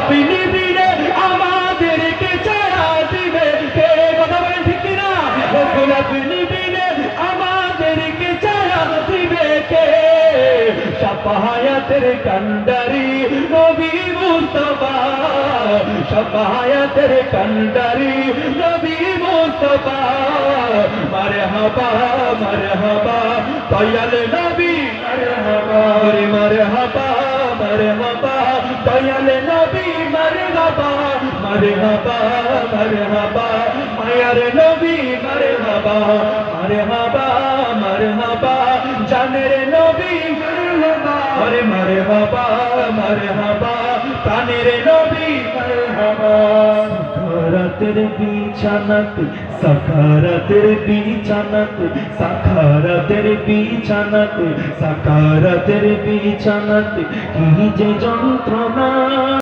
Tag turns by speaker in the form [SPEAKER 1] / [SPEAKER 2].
[SPEAKER 1] আপনি দিলে আমাদেরকে ছাড়া দিবে কে? কথা বলেন ঠিক কিনা? রসুল আপনি দিলে আমাদেরকে ছাড়া দিবে কে? শাফায়াতের কান্ডারি নবী মুস্তাফা, শাফায়াতের কান্ডারি নবী মুস্তাফা। মারহাবা মারহাবা দয়াল নবী, মারহাবা রে মারহাবা মারহাবা দয়াল নবী, মারহাবা মারহাবা মারহাবা মায়ার নবী, মারহাবা মারহাবা মারহাবা জানের নবী, মারহাবা আরে মারহাবা মারহাবা প্রাণের নবী, মারহাবা। সাখারাতের বিছানাতে, সাখারাতের বিছানাতে, সাখারাতের বিছানাতে, সাখারাতের বিছানাতে কি যে যন্ত্রণা।